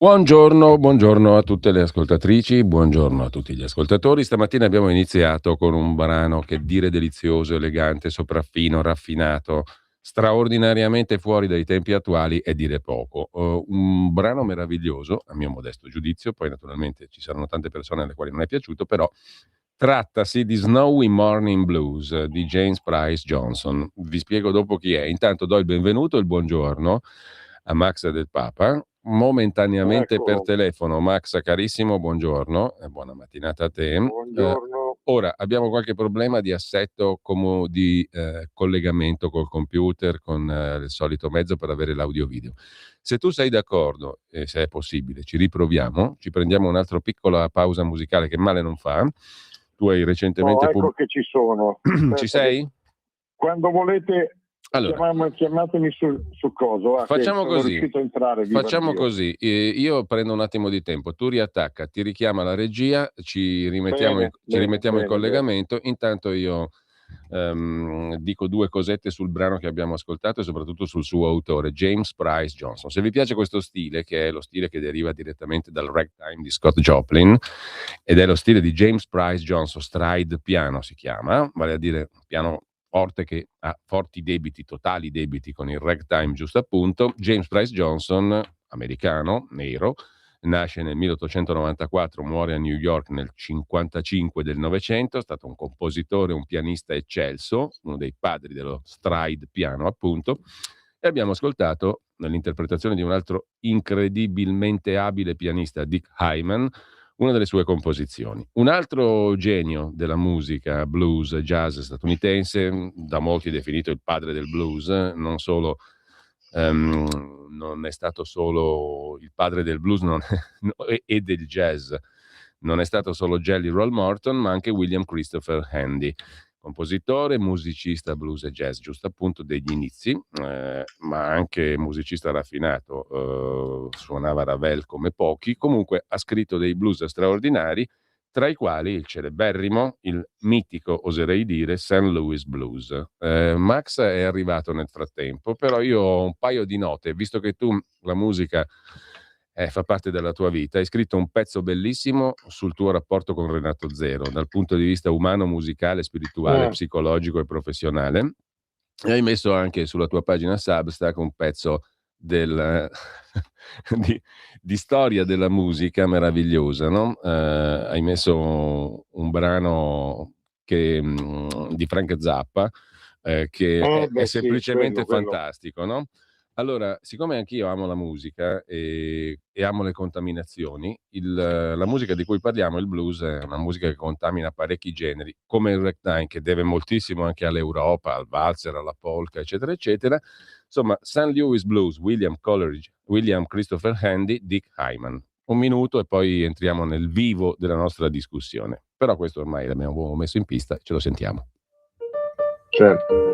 Buongiorno a tutte le ascoltatrici, buongiorno a tutti gli ascoltatori. Stamattina abbiamo iniziato con un brano che dire delizioso, elegante, sopraffino, raffinato, straordinariamente fuori dai tempi attuali è dire poco. Un brano meraviglioso, a mio modesto giudizio, poi naturalmente ci saranno tante persone alle quali non è piaciuto, però trattasi di Snowy Morning Blues di James Price Johnson. Vi spiego dopo chi è. Intanto do il benvenuto e il buongiorno a Max del Papa, momentaneamente per Eccolo, telefono. Max, carissimo, buongiorno e buona mattinata a te. buongiorno. Ora abbiamo qualche problema di assetto, di collegamento col computer, con il solito mezzo per avere l'audio video. Se tu sei d'accordo, e se è possibile, ci riproviamo, ci prendiamo un'altra piccola pausa musicale che male non fa. Tu hai No, recentemente ecco che ci sono. Ci Aspetta sei? quando volete Allora, chiamatemi sul coso, che facciamo sono così. riuscito a entrare, viva Facciamo Dio. così, io prendo un attimo di tempo, tu riattacca, ti richiama la regia, Bene, ci bene, rimettiamo in bene, bene. collegamento, intanto io dico due cosette sul brano che abbiamo ascoltato e soprattutto sul suo autore, James Price Johnson. Se vi piace questo stile, che è lo stile che deriva direttamente dal ragtime di Scott Joplin, ed è lo stile di James Price Johnson, stride piano si chiama, vale a dire piano forte che ha forti debiti, totali debiti con il ragtime, giusto appunto. James Price Johnson, americano, nero, nasce nel 1894, muore a New York nel 55 del Novecento, è stato un compositore, un pianista eccelso, uno dei padri dello stride piano appunto, e abbiamo ascoltato nell'interpretazione di un altro incredibilmente abile pianista, Dick Hyman, una delle sue composizioni. Un altro genio della musica blues jazz statunitense, da molti definito il padre del blues, non è stato solo il padre del blues e del jazz, non è stato solo Jelly Roll Morton, ma anche William Christopher Handy, compositore, musicista blues e jazz, giusto appunto degli inizi, ma anche musicista raffinato, suonava Ravel come pochi, comunque ha scritto dei blues straordinari, tra i quali il celeberrimo, il mitico, oserei dire, St. Louis Blues. Max è arrivato nel frattempo, però io ho un paio di note, visto che tu la musica fa parte della tua vita, hai scritto un pezzo bellissimo sul tuo rapporto con Renato Zero, dal punto di vista umano, musicale, spirituale, Eh, psicologico e professionale. E hai messo anche sulla tua pagina Substack un pezzo del, di, di storia della musica meravigliosa, no? Hai messo un brano di Frank Zappa, che è beh sì, semplicemente quello. fantastico, no? Allora, siccome anch'io amo la musica e amo le contaminazioni, la musica di cui parliamo, il blues, è una musica che contamina parecchi generi, come il ragtime, che deve moltissimo anche all'Europa, al valzer, alla polka, eccetera, eccetera. Insomma, St. Louis Blues, William Coleridge, William Christopher Handy, Dick Hyman. Un minuto e poi entriamo nel vivo della nostra discussione. Però questo ormai l'abbiamo messo in pista, ce lo sentiamo. Certo.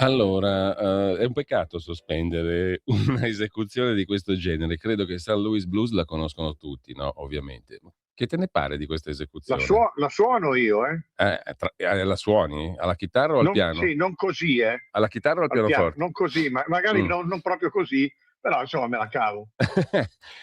Allora, è un peccato sospendere una esecuzione di questo genere. Credo che St. Louis Blues la conoscono tutti, no? Ovviamente. Che te ne pare di questa esecuzione? La suono io, eh? La suoni? Alla chitarra o al Non, piano? sì, non così, Alla chitarra o al al piano, pianoforte? non così, magari Mm. non proprio così, però insomma me la cavo.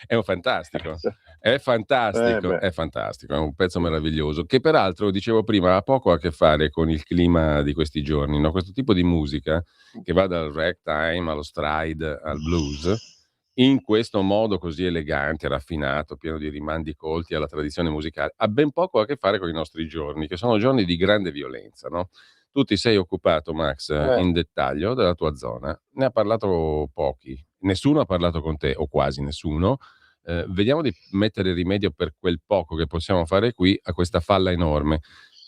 È un fantastico. È fantastico, è fantastico, è un pezzo meraviglioso che peraltro, dicevo prima, ha poco a che fare con il clima di questi giorni, no? Questo tipo di musica che va dal ragtime allo stride al blues, in questo modo così elegante, raffinato, pieno di rimandi colti alla tradizione musicale, ha ben poco a che fare con i nostri giorni, che sono giorni di grande violenza, no? Tu ti sei occupato, Max, in dettaglio della tua zona, ne ha parlato pochi, nessuno ha parlato con te, o quasi nessuno. Vediamo di mettere rimedio per quel poco che possiamo fare qui a questa falla enorme,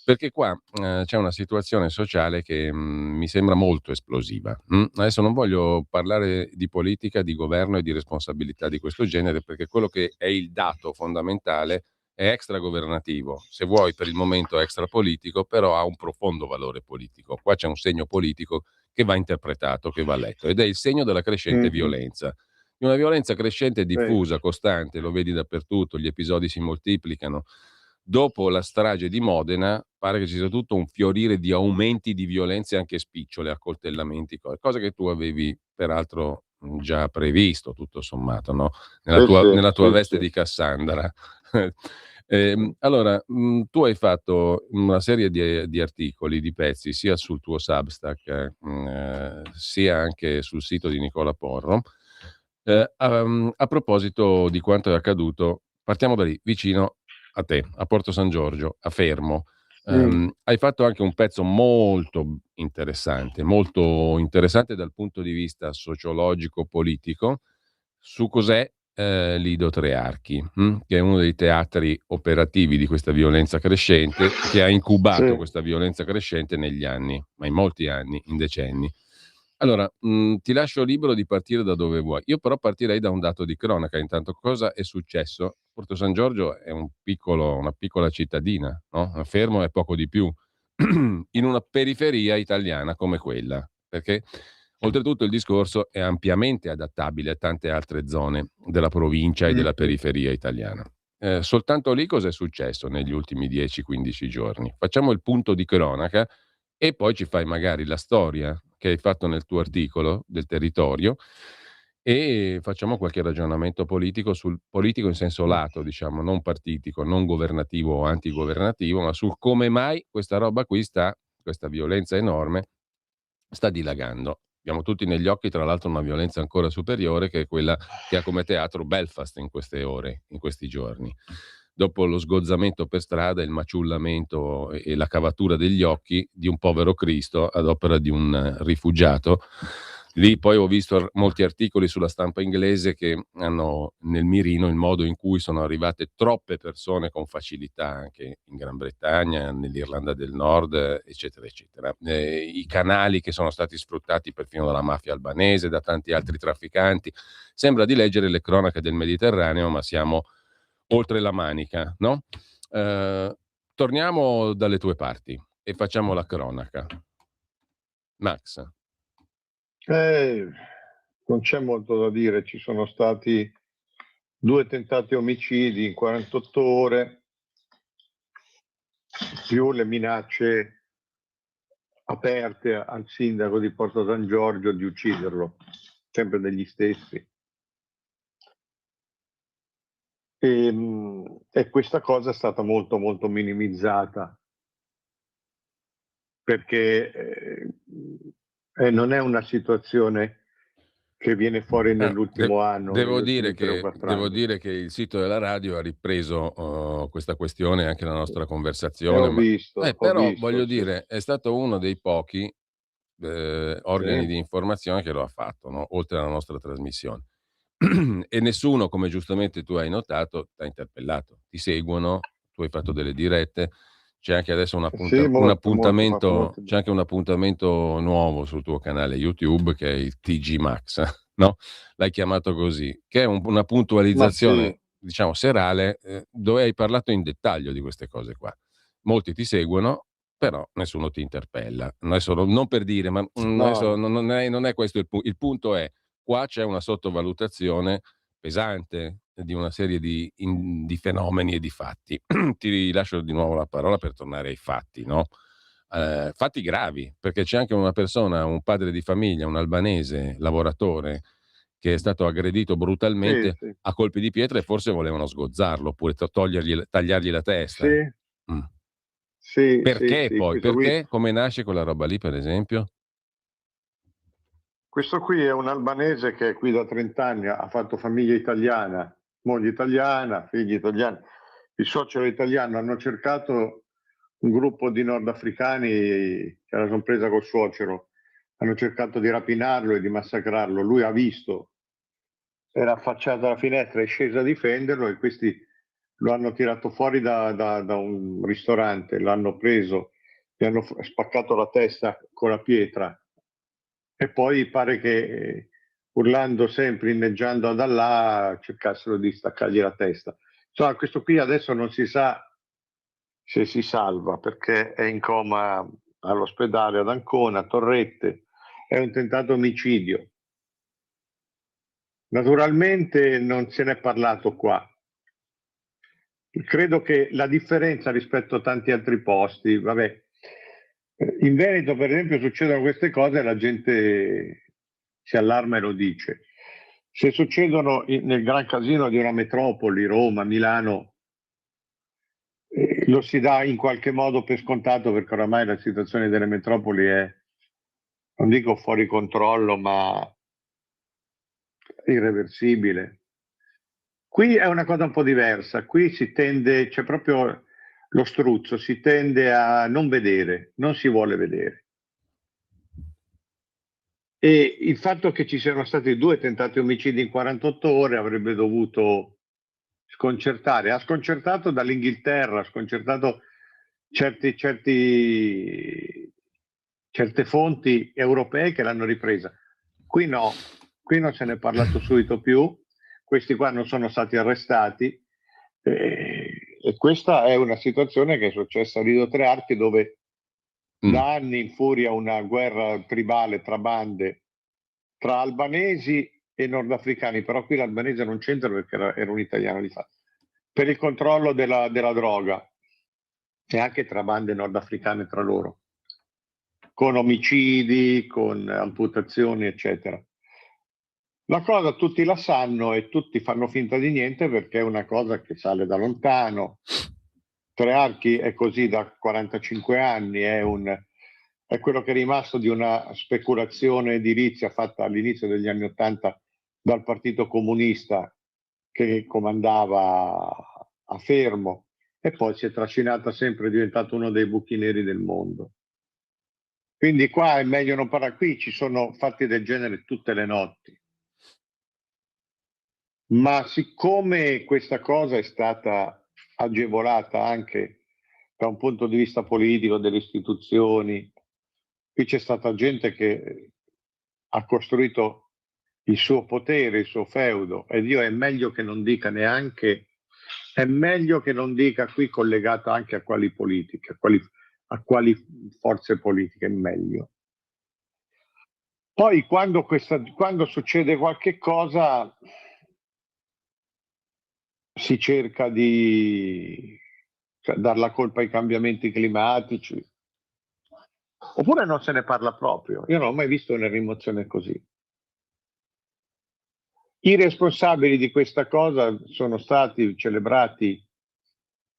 perché qua c'è una situazione sociale che mi sembra molto esplosiva. Adesso non voglio parlare di politica, di governo e di responsabilità di questo genere, perché quello che è il dato fondamentale è extragovernativo, se vuoi per il momento extrapolitico, però ha un profondo valore politico. Qua c'è un segno politico che va interpretato, che va letto, ed è il segno della crescente violenza. Di una violenza crescente e diffusa, costante, lo vedi dappertutto, gli episodi si moltiplicano. Dopo la strage di Modena pare che ci sia tutto un fiorire di aumenti di violenze anche spicciole, accoltellamenti, cose che tu avevi peraltro già previsto, tutto sommato, no? Nella tua veste di Cassandra. Allora, tu hai fatto una serie di articoli, di pezzi, sia sul tuo Substack, sia anche sul sito di Nicola Porro, a proposito di quanto è accaduto, partiamo da lì, vicino a te, a Porto San Giorgio, a Fermo. Hai fatto anche un pezzo molto interessante dal punto di vista sociologico-politico, su cos'è Lido Tre Archi, che è uno dei teatri operativi di questa violenza crescente, che ha incubato questa violenza crescente negli anni, ma in molti anni, in decenni. Allora, ti lascio libero di partire da dove vuoi. Io però partirei da un dato di cronaca. Intanto, cosa è successo? Porto San Giorgio è una piccola cittadina, no? Fermo è poco di più, in una periferia italiana come quella, perché oltretutto il discorso è ampiamente adattabile a tante altre zone della provincia e della periferia italiana. Soltanto lì cosa è successo negli ultimi 10-15 giorni? Facciamo il punto di cronaca e poi ci fai magari la storia che hai fatto nel tuo articolo del territorio e facciamo qualche ragionamento politico in senso lato, diciamo, non partitico, non governativo o antigovernativo, ma sul come mai questa roba qui questa violenza enorme sta dilagando. Abbiamo tutti negli occhi, tra l'altro, una violenza ancora superiore, che è quella che ha come teatro Belfast in queste ore, in questi giorni. Dopo lo sgozzamento per strada, il maciullamento e la cavatura degli occhi di un povero Cristo ad opera di un rifugiato. Lì poi ho visto molti articoli sulla stampa inglese che hanno nel mirino il modo in cui sono arrivate troppe persone con facilità anche in Gran Bretagna, nell'Irlanda del Nord, eccetera, eccetera. I canali che sono stati sfruttati perfino dalla mafia albanese, da tanti altri trafficanti. Sembra di leggere le cronache del Mediterraneo, ma siamo oltre la Manica, no? Torniamo dalle tue parti e facciamo la cronaca. Max. Non c'è molto da dire, ci sono stati 2 tentati omicidi in 48 ore, più le minacce aperte al sindaco di Porto San Giorgio di ucciderlo, sempre degli stessi. E questa cosa è stata molto molto minimizzata, perché non è una situazione che viene fuori nell'ultimo anno. Devo dire che il sito della radio ha ripreso questa questione, anche la nostra conversazione. Però voglio dire, è stato uno dei pochi organi di informazione che lo ha fatto, no? Oltre alla nostra trasmissione. E nessuno, come giustamente tu hai notato, ti ha interpellato. Ti seguono, tu hai fatto delle dirette. C'è anche adesso un appuntamento nuovo sul tuo canale YouTube, che è il TG Max, no? L'hai chiamato così, che è una puntualizzazione, diciamo, serale, dove hai parlato in dettaglio di queste cose qua. Molti ti seguono però nessuno ti interpella. Adesso non per dire, ma adesso No, non è questo il punto. Il punto è, qua c'è una sottovalutazione pesante di una serie di fenomeni e di fatti. Ti lascio di nuovo la parola per tornare ai fatti, no? Fatti gravi, perché c'è anche una persona, un padre di famiglia, un albanese lavoratore, che è stato aggredito sì, brutalmente sì, a colpi di pietra e forse volevano sgozzarlo oppure tagliargli la testa. sì, Mm. sì, sì, Perché sì, poi? Perché? Come nasce quella roba lì, per esempio? questo qui è un albanese che è qui da 30 anni, ha fatto famiglia italiana, moglie italiana, figli italiani. Il suocero italiano hanno cercato un gruppo di nordafricani che era compresa col suocero, hanno cercato di rapinarlo e di massacrarlo. Lui ha visto, era affacciato alla finestra, è sceso a difenderlo e questi lo hanno tirato fuori da un ristorante, l'hanno preso, gli hanno spaccato la testa con la pietra e poi pare che urlando sempre, inneggiando ad Allah, cercassero di staccargli la testa. Insomma, questo qui adesso non si sa se si salva perché è in coma all'ospedale ad Ancona, Torrette, è un tentato omicidio. Naturalmente non se n'è parlato qua. Credo che la differenza rispetto a tanti altri posti, vabbè, in Veneto per esempio succedono queste cose e la gente si allarma e lo dice. Se succedono nel gran casino di una metropoli, Roma, Milano, lo si dà in qualche modo per scontato perché oramai la situazione delle metropoli è, non dico fuori controllo, ma irreversibile. Qui è una cosa un po' diversa, qui si tende, c'è proprio lo struzzo, si tende a non vedere, non si vuole vedere. E il fatto che ci siano stati 2 tentati omicidi in 48 ore avrebbe dovuto sconcertare. Ha sconcertato dall'Inghilterra, ha sconcertato certe fonti europee che l'hanno ripresa. Qui no, qui non se ne è parlato subito più, questi qua non sono stati arrestati e questa è una situazione che è successa a Lido Tre Archi dove da anni infuria una guerra tribale tra bande, tra albanesi e nordafricani, però qui l'albanese non c'entra perché era un italiano di fatto, per il controllo della droga e anche tra bande nordafricane tra loro, con omicidi, con amputazioni, eccetera. La cosa tutti la sanno e tutti fanno finta di niente perché è una cosa che sale da lontano. Tre Archi è così da 45 anni, è quello che è rimasto di una speculazione edilizia fatta all'inizio degli anni Ottanta dal Partito Comunista che comandava a Fermo e poi si è trascinata sempre, è diventato uno dei buchi neri del mondo. Quindi qua è meglio non parlare, qui ci sono fatti del genere tutte le notti. Ma siccome questa cosa è stata agevolata anche da un punto di vista politico delle istituzioni, qui c'è stata gente che ha costruito il suo potere, il suo feudo, ed io è meglio che non dica neanche, è meglio che non dica qui collegato anche a quali politiche, a quali forze politiche, è meglio. Poi quando succede qualche cosa si cerca di dar la colpa ai cambiamenti climatici, oppure non se ne parla proprio. Io non ho mai visto una rimozione così. I responsabili di questa cosa sono stati celebrati,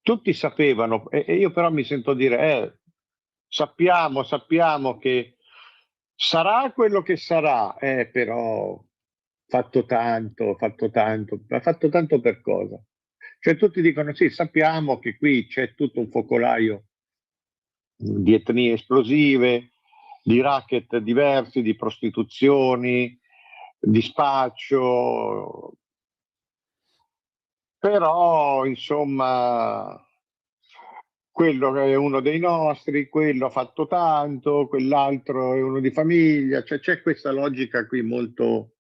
tutti sapevano, e io però mi sento dire, sappiamo che sarà quello che sarà, però ha fatto tanto per cosa? Cioè tutti dicono sì, sappiamo che qui c'è tutto un focolaio di etnie esplosive, di racket diversi, di prostituzioni, di spaccio, però insomma quello è uno dei nostri, quello ha fatto tanto, quell'altro è uno di famiglia, cioè c'è questa logica qui molto.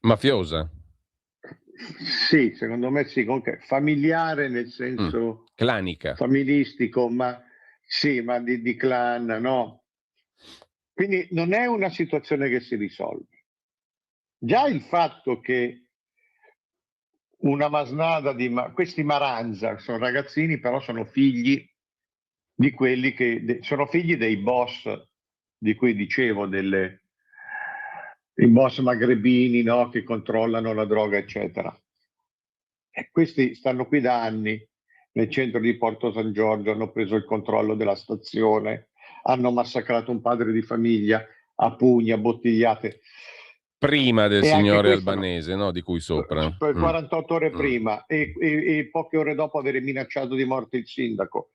Mafiosa. Sì, secondo me sì, comunque familiare nel senso Clanica. familistico, ma Sì, ma di clan, no? Quindi non è una situazione che si risolve. Già il fatto che una masnada di questi Maranza sono ragazzini, però sono figli di quelli che sono figli dei boss di cui dicevo, i boss magrebini, no, che controllano la droga, eccetera. E questi stanno qui da anni nel centro di Porto San Giorgio, hanno preso il controllo della stazione, hanno massacrato un padre di famiglia a pugni, a bottigliate. Prima del E anche signore questo no. albanese, no? Di cui sopra. 48 ore prima e poche ore dopo avere minacciato di morte il sindaco,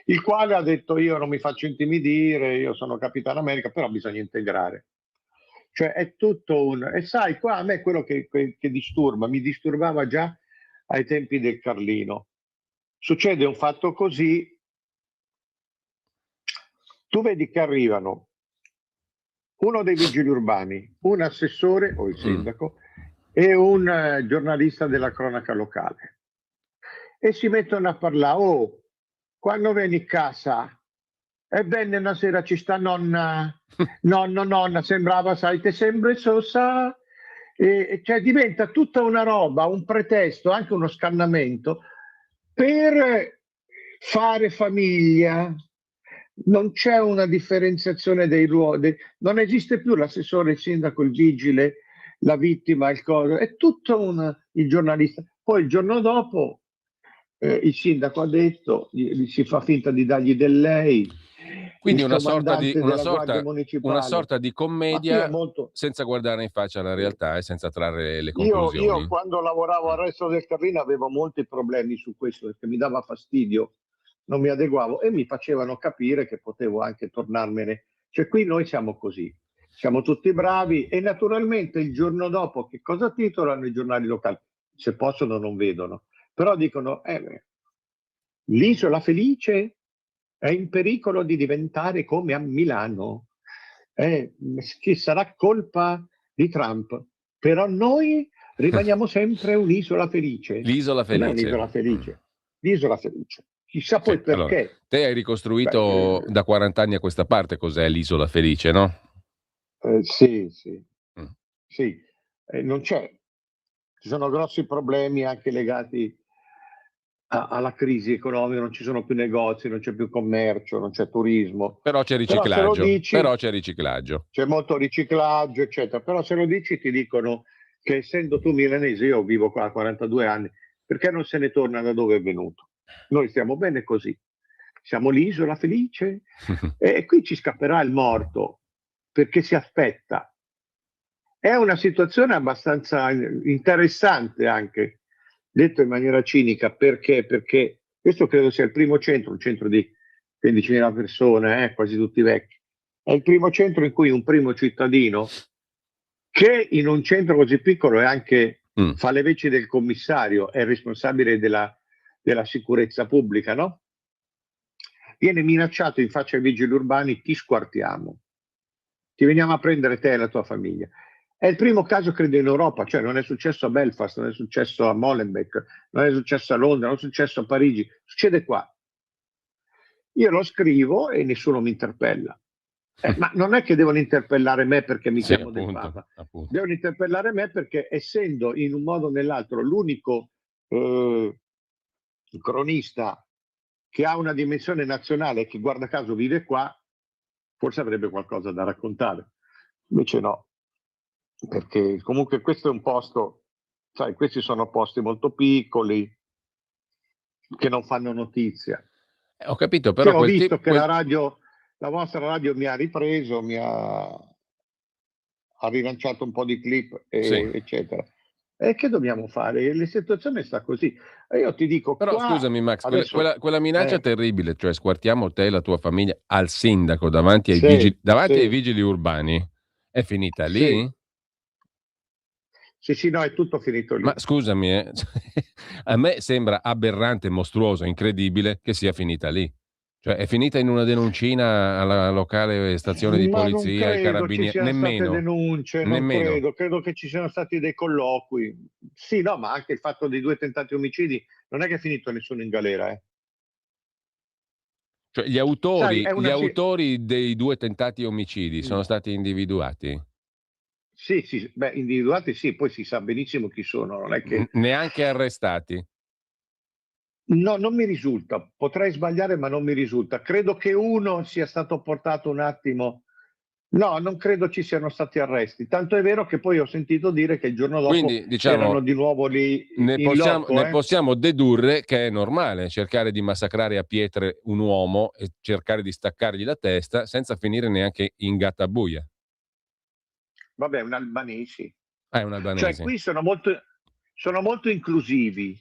il quale ha detto: io non mi faccio intimidire, io sono Capitano America, però bisogna integrare. Cioè è tutto un... E sai, qua a me quello che disturba, mi disturbava già ai tempi del Carlino. Succede un fatto così, tu vedi che arrivano uno dei vigili urbani, un assessore o il sindaco e un giornalista della cronaca locale. E si mettono a parlare: oh, quando vieni a casa, ebbene una sera ci sta nonna, nonna, sembrava, sai, te sembri sosa, e cioè diventa tutta una roba, un pretesto, anche uno scannamento per fare famiglia. Non c'è una differenziazione dei ruoli, non esiste più l'assessore, il sindaco, il vigile, la vittima, il coso, è tutto il giornalista. Poi il giorno dopo il sindaco ha detto, si fa finta di dargli del lei, Quindi il comandante della Guardia una Municipale. sorta di Ma io commedia molto... senza guardare in faccia la realtà e senza trarre le Io conclusioni. quando lavoravo al Resto del Carlino avevo molti problemi su questo perché mi dava fastidio, non mi adeguavo e mi facevano capire che potevo anche tornarmene. Cioè qui noi siamo così, siamo tutti bravi e naturalmente il giorno dopo che cosa titolano i giornali locali? Se possono non vedono, però dicono l'isola felice è in pericolo di diventare come a Milano, che sarà colpa di Trump, però noi rimaniamo sempre un'isola felice. L'isola Com'è felice. un'isola felice? L'isola felice. Chissà Sì, poi allora, perché. te hai Beh, ricostruito da 40 anni a questa parte cos'è l'isola felice, no? sì, sì, Mm. sì. Non c'è. Ci sono grossi problemi anche legati alla crisi economica, non ci sono più negozi, non c'è più commercio, non c'è turismo. Però c'è Però se lo riciclaggio, dici, c'è molto riciclaggio, eccetera. Però se lo dici ti dicono che essendo tu milanese, io vivo qua a 42 anni, perché non se ne torna da dove è venuto? Noi stiamo bene così. Siamo l'isola felice e qui ci scapperà il morto perché si aspetta. È una situazione abbastanza interessante anche, detto in maniera cinica, perché? Perché questo credo sia il primo centro, un centro di 15.000 persone, quasi tutti vecchi. È il primo centro in cui un primo cittadino, che in un centro così piccolo è anche, fa le veci del commissario, è responsabile della sicurezza pubblica, no? Viene minacciato in faccia ai vigili urbani: ti squartiamo, ti veniamo a prendere te e la tua famiglia. È il primo caso, credo, in Europa, cioè non è successo a Belfast, non è successo a Molenbeek, non è successo a Londra, non è successo a Parigi, succede qua. Io lo scrivo e nessuno mi interpella. Ma non è che devono interpellare me perché mi Sì, chiamo Del appunto, Papa, appunto. devono interpellare me perché, essendo in un modo o nell'altro l'unico eh, cronista che ha una dimensione nazionale e che guarda caso vive qua, forse avrebbe qualcosa da raccontare. Invece no, perché comunque questo è un posto, sai, questi sono posti molto piccoli che non fanno notizia. Ho capito, Sì, però ho visto che la vostra radio mi ha ripreso, ha rilanciato un po' di clip, sì. eccetera. E che dobbiamo fare? La situazione sta così. E io ti dico Però qua, scusami Max, adesso, quella minaccia terribile, cioè squartiamo te e la tua famiglia al sindaco davanti sì, davanti ai sì, vigili urbani, è finita sì, lì? sì, sì, no, è tutto finito Ma lì. scusami, a me sembra aberrante, mostruoso, incredibile che sia finita lì. Cioè è finita in una denuncina alla locale stazione di Ma non polizia, ai credo ci carabinieri, siano state nemmeno, denunce, non nemmeno. credo che ci siano stati dei colloqui. Sì, no, ma anche il fatto di 2 tentati omicidi non è che è finito nessuno in galera, eh. Cioè gli autori dei 2 tentati omicidi sono stati individuati? Sì, beh, individuati sì, poi si sa benissimo chi sono, non è che... Neanche arrestati? No, non mi risulta, potrei sbagliare ma non mi risulta. Credo che uno sia stato portato un attimo... No, non credo ci siano stati arresti, tanto è vero che poi ho sentito dire che il giorno dopo Quindi, erano diciamo, di nuovo lì ne in loco. possiamo dedurre che è normale cercare di massacrare a pietre un uomo e cercare di staccargli la testa senza finire neanche in gattabuia. Vabbè, un albanesi. È un Cioè albanese. qui sono molto inclusivi.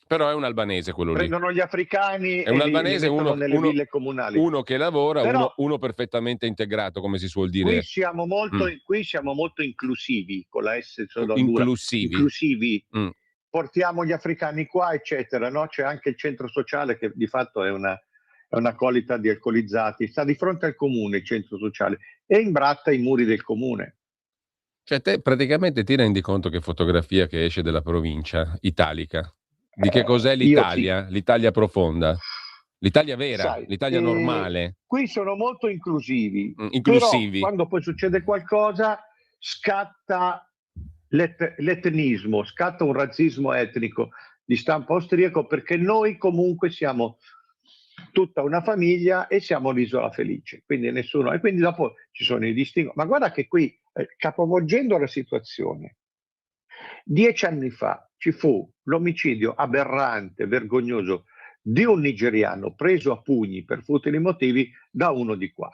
Però è un albanese quello lì. Prendono gli africani È e un li albanese, mettono nelle ville comunali. uno che lavora, Però uno perfettamente integrato, come si suol qui dire. siamo molto inclusivi, con la S sono dura. Inclusivi. Inclusivi. Portiamo gli africani qua, eccetera. No? C'è anche il centro sociale che di fatto è una colita di alcolizzati. Sta di fronte al comune il centro sociale e imbratta i muri del comune. Cioè te praticamente ti rendi conto che fotografia che esce dalla provincia italica? Di che cos'è l'Italia? L'Italia profonda? L'Italia vera? Sai, L'Italia normale? qui sono molto inclusivi, però Inclusivi? quando poi succede qualcosa scatta l'etnismo, scatta un razzismo etnico di stampo austriaco, perché noi comunque siamo tutta una famiglia e siamo l'isola felice, quindi nessuno, e quindi dopo ci sono i distinguo. Ma guarda che qui, capovolgendo la situazione, 10 anni fa ci fu l'omicidio aberrante, vergognoso di un nigeriano preso a pugni per futili motivi da uno di qua.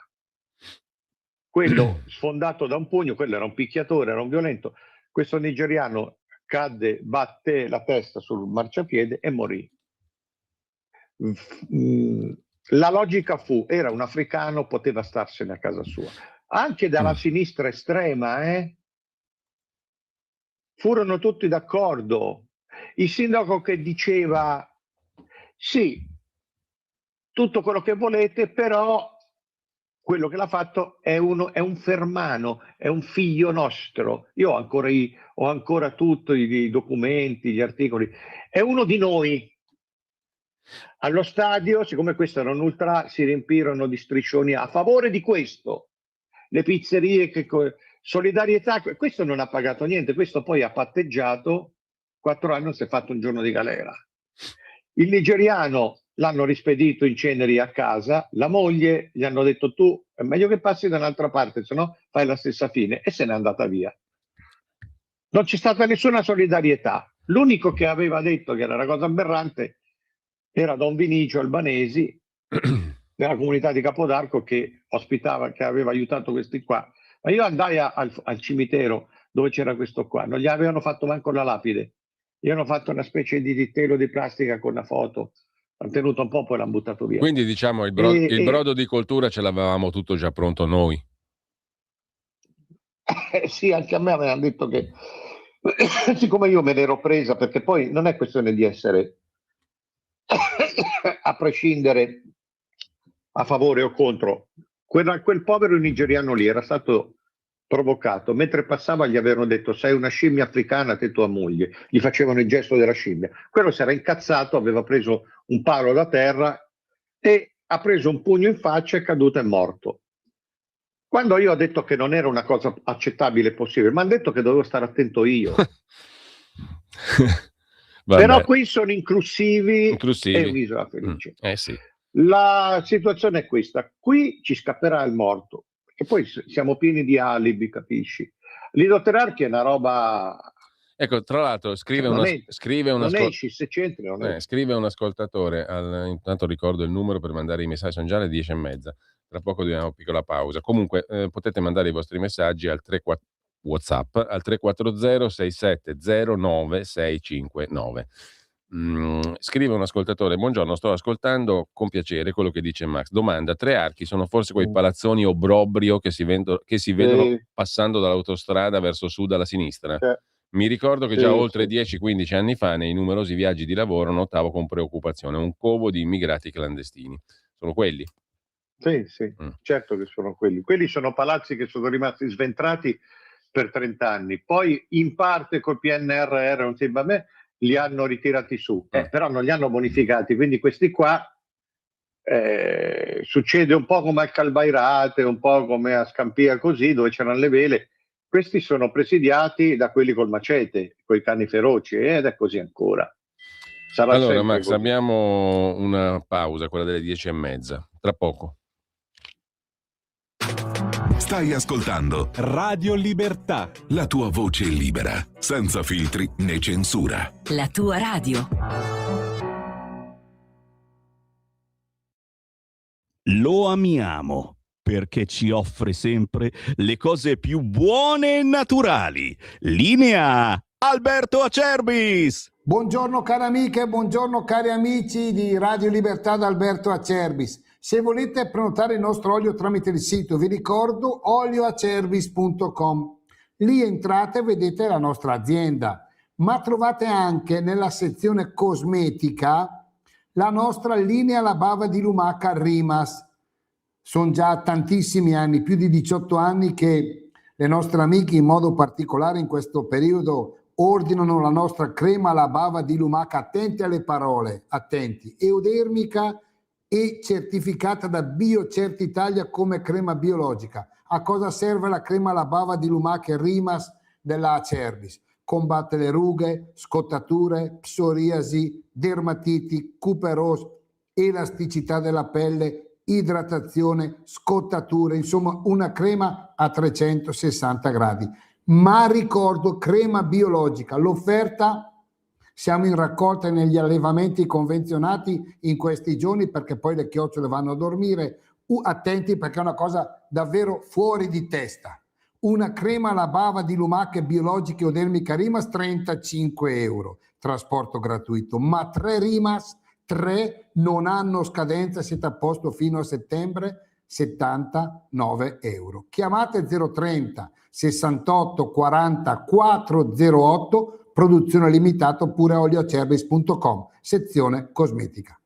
Quello sfondato da un pugno, quello era un picchiatore, era un violento. Questo nigeriano cadde, batté la testa sul marciapiede e morì. La logica fu, era un africano, poteva starsene a casa sua. Anche dalla sinistra estrema, furono tutti d'accordo. Il sindaco che diceva sì, tutto quello che volete, però quello che l'ha fatto è un fermano, è un figlio nostro. Io ho ancora tutti i documenti, gli articoli. È uno di noi. Allo stadio, siccome questo era un ultra, si riempirono di striscioni a favore di questo. Le pizzerie, solidarietà, questo non ha pagato niente, questo poi ha patteggiato 4 anni, si è fatto un giorno di galera. Il nigeriano l'hanno rispedito in ceneri a casa, la moglie gli hanno detto tu è meglio che passi da un'altra parte, se no fai la stessa fine, e se n'è andata via. Non c'è stata nessuna solidarietà. L'unico che aveva detto che era una cosa aberrante era Don Vinicio Albanesi della comunità di Capodarco, che ospitava, che aveva aiutato questi qua. Ma io andai al cimitero dove c'era questo qua, non gli avevano fatto manco la lapide, gli hanno fatto una specie di telo di plastica con una foto, hanno tenuto un po', poi l'hanno buttato via. Quindi diciamo il brodo di coltura ce l'avevamo tutto già pronto noi. Sì, anche a me avevano detto che siccome io me l'ero presa, perché poi non è questione di essere a prescindere a favore o contro, quel povero nigeriano lì era stato provocato, mentre passava gli avevano detto sei una scimmia africana, te tua moglie, gli facevano il gesto della scimmia. Quello si era incazzato, aveva preso un palo da terra e ha preso un pugno in faccia, è caduto e è morto. Quando io ho detto che non era una cosa accettabile e possibile, mi hanno detto che dovevo stare attento io. Però qui sono inclusivi e un'isola felice. Sì. La situazione è questa: qui ci scapperà il morto, perché poi siamo pieni di alibi, capisci? L'idroterarchia è una roba... Ecco, tra l'altro scrive un ascoltatore, intanto ricordo il numero per mandare i messaggi, sono già le 10:30, tra poco dobbiamo una piccola pausa. Comunque potete mandare i vostri messaggi al 34 WhatsApp al 340 6709 659. Scrive un ascoltatore: buongiorno, sto ascoltando con piacere quello che dice Max. Domanda: Tre Archi sono forse quei palazzoni obbrobrio che si vedono passando dall'autostrada verso sud alla sinistra? Mi ricordo che già oltre 10-15 anni fa, nei numerosi viaggi di lavoro, notavo con preoccupazione un covo di immigrati clandestini. Sono quelli? Sì, certo che sono quelli. Quelli sono palazzi che sono rimasti sventrati per 30 anni. Poi in parte col PNRR, non sembra a me, li hanno ritirati su, però non li hanno bonificati. Quindi questi qua succede un po' come a Calvairate, un po' come a Scampia, così, dove c'erano le vele. Questi sono presidiati da quelli col macete, coi cani feroci, ed è così ancora. Sarà Allora, sempre Max, così. abbiamo una pausa, quella delle 10:30. Tra poco. Stai ascoltando Radio Libertà. la tua voce libera, senza filtri né censura. La tua radio. Lo amiamo perché ci offre sempre le cose più buone e naturali. Linea Alberto Acerbis. Buongiorno cari amiche, buongiorno cari amici di Radio Libertà da Alberto Acerbis. Se volete prenotare il nostro olio tramite il sito, vi ricordo olioacerbis.com. Lì entrate e vedete la nostra azienda, ma trovate anche nella sezione cosmetica la nostra linea La Bava di Lumaca Rimas. Sono già tantissimi anni, più di 18 anni, che le nostre amiche, in modo particolare in questo periodo, ordinano la nostra crema alla bava di lumaca. Attenti alle parole, attenti, eudermica e certificata da BioCert Italia come crema biologica. A cosa serve la crema alla bava di lumaca Rimas della Acerbis? Combatte le rughe, scottature, psoriasi, dermatiti, cuperosi, elasticità della pelle, idratazione, scottature, insomma una crema a 360 gradi. Ma ricordo, crema biologica, l'offerta, siamo in raccolta negli allevamenti convenzionati in questi giorni, perché poi le chiocciole vanno a dormire. Attenti, perché è una cosa davvero fuori di testa. Una crema alla bava di lumache biologiche Eudermica Rimas, 35 euro, trasporto gratuito, ma 3 Rimas, 3 non hanno scadenza, siete a posto fino a settembre, 79 euro. Chiamate 030 68 40 408, produzione limitata, oppure olioacerbis.com, sezione cosmetica.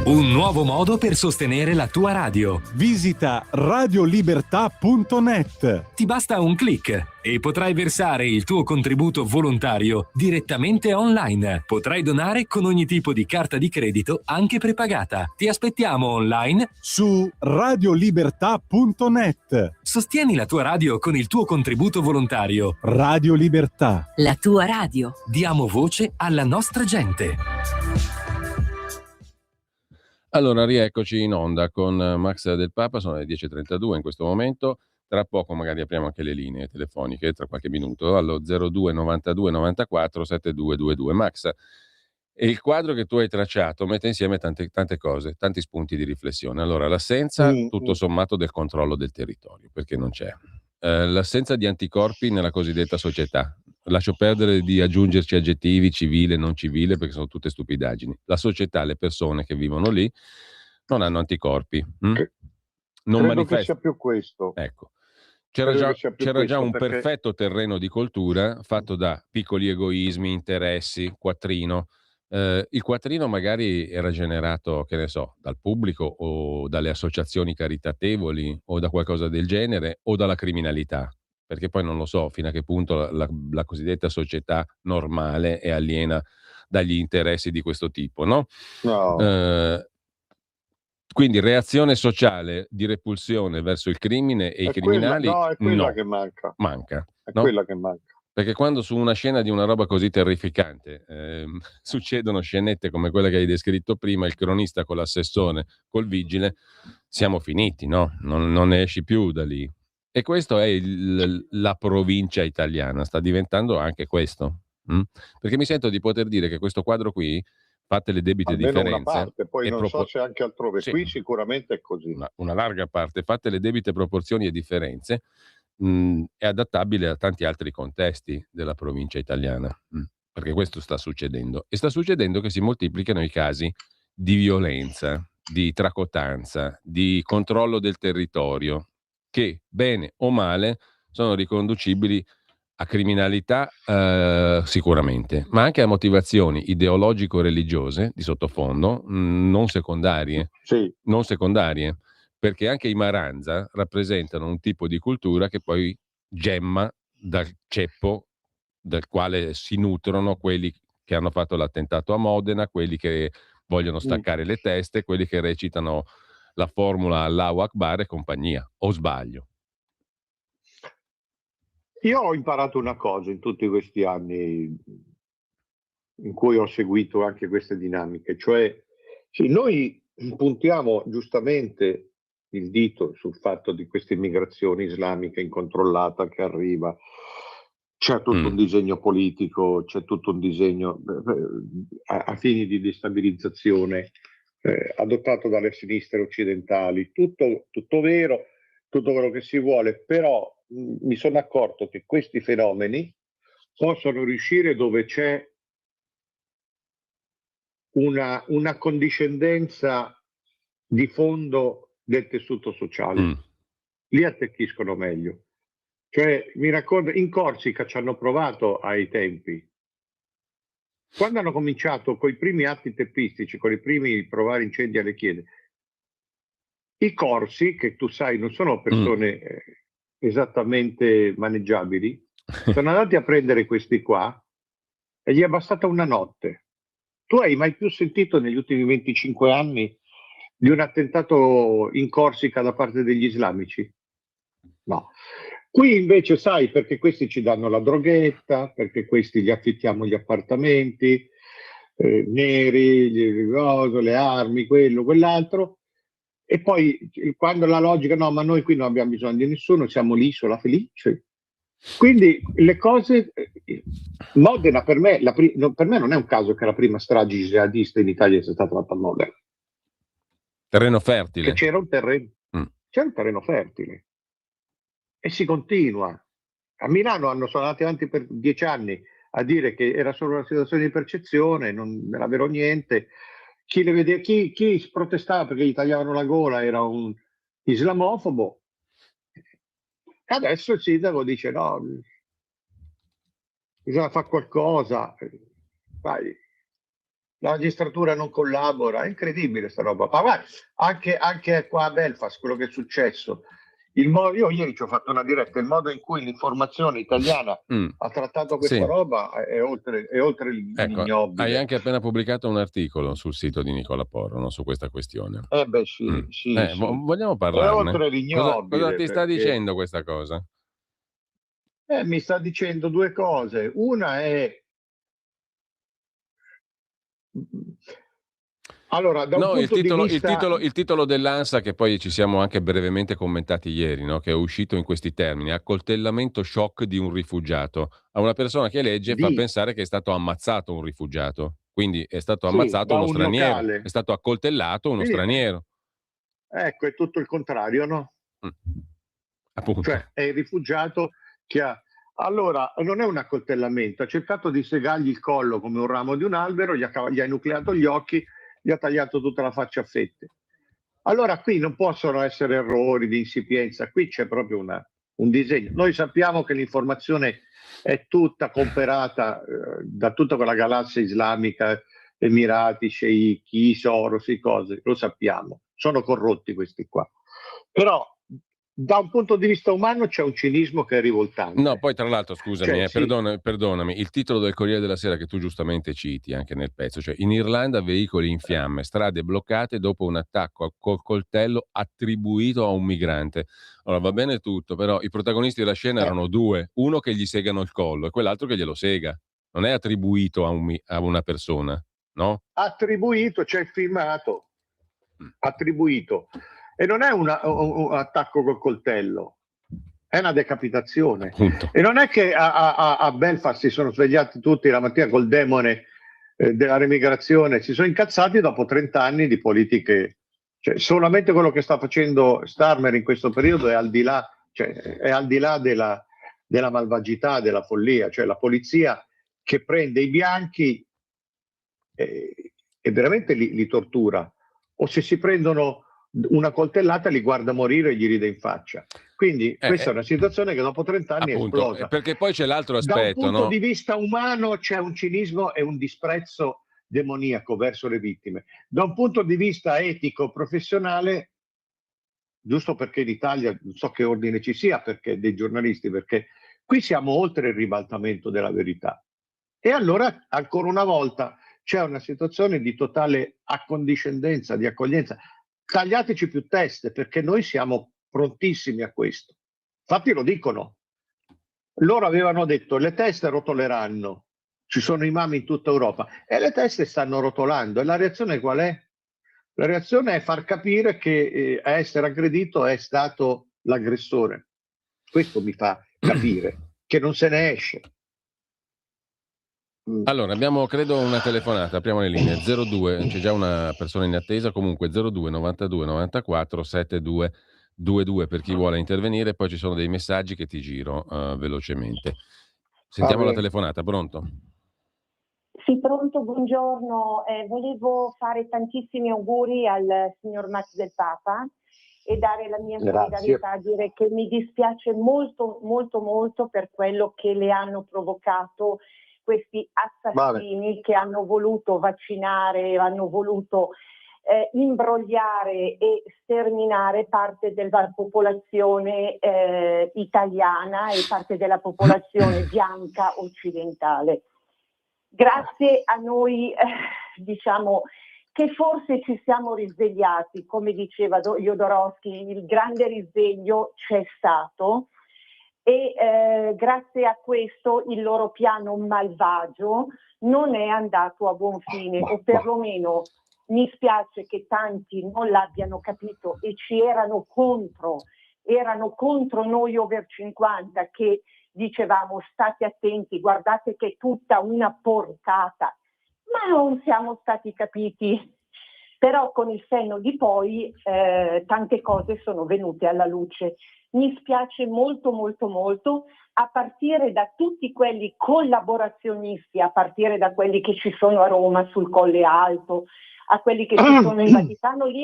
Un nuovo modo per sostenere la tua radio. Visita radiolibertà.net. Ti basta un click e potrai versare il tuo contributo volontario direttamente online. Potrai donare con ogni tipo di carta di credito, anche prepagata. Ti aspettiamo online Su radiolibertà.net. Sostieni la tua radio con il tuo contributo volontario. Radio Libertà. La tua radio. Diamo voce alla nostra gente. Allora, rieccoci in onda con Max Del Papa, sono le 10:32 in questo momento. Tra poco magari apriamo anche le linee telefoniche, tra qualche minuto, allo 02 92 94 7222. Max, il quadro che tu hai tracciato mette insieme tante cose, tanti spunti di riflessione. Allora, l'assenza, tutto sommato, del controllo del territorio, perché non c'è. L'assenza di anticorpi nella cosiddetta società. Lascio perdere di aggiungerci aggettivi civile, non civile, perché sono tutte stupidaggini. La società, le persone che vivono lì, non hanno anticorpi. Non Credo che sia più questo. Ecco. C'era già un perfetto terreno di coltura fatto da piccoli egoismi, interessi, quattrino. Il quattrino magari era generato, che ne so, dal pubblico o dalle associazioni caritatevoli o da qualcosa del genere o dalla criminalità, perché poi non lo so fino a che punto la cosiddetta società normale è aliena dagli interessi di questo tipo, no? No. Quindi reazione sociale di repulsione verso il crimine e i criminali, è quella che manca. È quella che manca. Perché quando su una scena di una roba così terrificante succedono scenette come quella che hai descritto prima, il cronista con l'assessore, col vigile, siamo finiti, no? Non ne esci più da lì. E questo è la provincia italiana, sta diventando anche questo. Perché mi sento di poter dire che questo quadro qui, fatte le debite almeno differenze, una parte, poi non so se anche altrove, sì, qui sicuramente è così. Una larga parte, fatte le debite proporzioni e differenze, è adattabile a tanti altri contesti della provincia italiana, perché questo sta succedendo, e sta succedendo che si moltiplicano i casi di violenza, di tracotanza, di controllo del territorio, che bene o male sono riconducibili a criminalità sicuramente, ma anche a motivazioni ideologico-religiose di sottofondo, non secondarie, perché anche i Maranza rappresentano un tipo di cultura che poi gemma dal ceppo dal quale si nutrono quelli che hanno fatto l'attentato a Modena, quelli che vogliono staccare le teste, quelli che recitano la formula Allahu Akbar e compagnia, o sbaglio? Io ho imparato una cosa in tutti questi anni in cui ho seguito anche queste dinamiche, cioè sì, noi puntiamo giustamente il dito sul fatto di questa immigrazione islamica incontrollata che arriva, c'è tutto un disegno politico, c'è tutto un disegno a fini di destabilizzazione adottato dalle sinistre occidentali, tutto vero, tutto quello che si vuole, però mi sono accorto che questi fenomeni possono riuscire dove c'è una condiscendenza di fondo del tessuto sociale. Lì attecchiscono meglio. Cioè, mi racconto, in Corsica ci hanno provato ai tempi. Quando hanno cominciato con i primi atti teppistici, con i primi provare incendi alle chiese, i corsi, che tu sai non sono persone esattamente maneggiabili, sono andati a prendere questi qua e gli è bastata una notte. Tu hai mai più sentito negli ultimi 25 anni di un attentato in Corsica da parte degli islamici? No. Qui invece sai, perché questi ci danno la droghetta, perché questi gli affittiamo gli appartamenti, neri, le armi, quello, quell'altro, e poi quando la logica, no, ma noi qui non abbiamo bisogno di nessuno, siamo l'isola felice. Quindi le cose, Modena per me non è un caso che la prima strage jihadista in Italia sia stata fatta a Modena. Terreno fertile. Che c'era un terreno fertile e si continua. A Milano sono andati avanti per 10 anni a dire che era solo una situazione di percezione, non era vero niente. Chi protestava perché gli tagliavano la gola era un islamofobo. Adesso il sindaco dice no, bisogna fare qualcosa, la magistratura non collabora, è incredibile sta roba. Ma guarda, anche qua a Belfast quello che è successo, io ieri ci ho fatto una diretta, il modo in cui l'informazione italiana ha trattato questa roba è oltre l'ignobile. Hai anche appena pubblicato un articolo sul sito di Nicola Porro, no, su questa questione. Sì. Vogliamo parlarne? È oltre l'ignobile. Cosa ti sta dicendo questa cosa? Mi sta dicendo due cose. Una è allora, il titolo dell'ANSA, che poi ci siamo anche brevemente commentati ieri, no? Che è uscito in questi termini: accoltellamento shock di un rifugiato. A una persona che legge fa pensare che è stato ammazzato un rifugiato, quindi è stato ammazzato uno straniero, locale. È stato accoltellato uno straniero. Ecco, è tutto il contrario, no? Appunto. Cioè è il rifugiato che ha... Allora, non è un accoltellamento, ha cercato di segargli il collo come un ramo di un albero, gli ha enucleato gli occhi, gli ha tagliato tutta la faccia a fette. Allora qui non possono essere errori di insipienza, qui c'è proprio un disegno. Noi sappiamo che l'informazione è tutta comperata da tutta quella galassia islamica, Emirati, sceicchi, Soros, cose, lo sappiamo, sono corrotti questi qua. Però da un punto di vista umano c'è un cinismo che è rivoltante. No, poi tra l'altro, scusami, perdonami, il titolo del Corriere della Sera che tu giustamente citi anche nel pezzo, cioè in Irlanda veicoli in fiamme, strade bloccate dopo un attacco col coltello attribuito a un migrante. Allora va bene tutto, però i protagonisti della scena erano due, uno che gli segano il collo e quell'altro che glielo sega. Non è attribuito a una persona, no? Attribuito, c'è il filmato. Attribuito. E non è un attacco col coltello, è una decapitazione. Appunto. E non è che a Belfast si sono svegliati tutti la mattina col demone della remigrazione, si sono incazzati dopo 30 anni di politiche. Cioè, solamente quello che sta facendo Starmer in questo periodo è al di là, della malvagità, della follia, cioè la polizia che prende i bianchi e veramente li tortura, o se si prendono una coltellata li guarda morire e gli ride in faccia. Quindi questa è una situazione che dopo 30 anni è esplosa. Perché poi c'è l'altro aspetto. Da un punto di vista umano c'è un cinismo e un disprezzo demoniaco verso le vittime. Da un punto di vista etico, professionale, giusto perché in Italia non so che ordine ci sia, perché dei giornalisti, perché qui siamo oltre il ribaltamento della verità. E allora, ancora una volta, c'è una situazione di totale accondiscendenza, di accoglienza. Tagliateci più teste, perché noi siamo prontissimi a questo. Infatti lo dicono. Loro avevano detto le teste rotoleranno, ci sono imam in tutta Europa e le teste stanno rotolando. E la reazione qual è? La reazione è far capire che a essere aggredito è stato l'aggressore. Questo mi fa capire che non se ne esce. Allora, abbiamo credo una telefonata, apriamo le linee 02, c'è già una persona in attesa, comunque 02 92 94 7222 per chi vuole intervenire, poi ci sono dei messaggi che ti giro velocemente. Sentiamo la telefonata, pronto? Sì, pronto, buongiorno. Volevo fare tantissimi auguri al signor Max del Papa e dare la mia solidarietà, dire che mi dispiace molto, molto, molto per quello che le hanno provocato questi assassini che hanno voluto vaccinare, hanno voluto imbrogliare e sterminare parte della popolazione italiana e parte della popolazione bianca occidentale. Grazie a noi, diciamo, che forse ci siamo risvegliati, come diceva Jodorowsky, il grande risveglio c'è stato e grazie a questo il loro piano malvagio non è andato a buon fine, o perlomeno mi spiace che tanti non l'abbiano capito e ci erano contro noi over 50 che dicevamo state attenti, guardate che è tutta una porcata, ma non siamo stati capiti. Però con il senno di poi tante cose sono venute alla luce. Mi spiace molto molto molto, a partire da tutti quelli collaborazionisti, a partire da quelli che ci sono a Roma sul Colle Alto, a quelli che ci sono in Vaticano, lì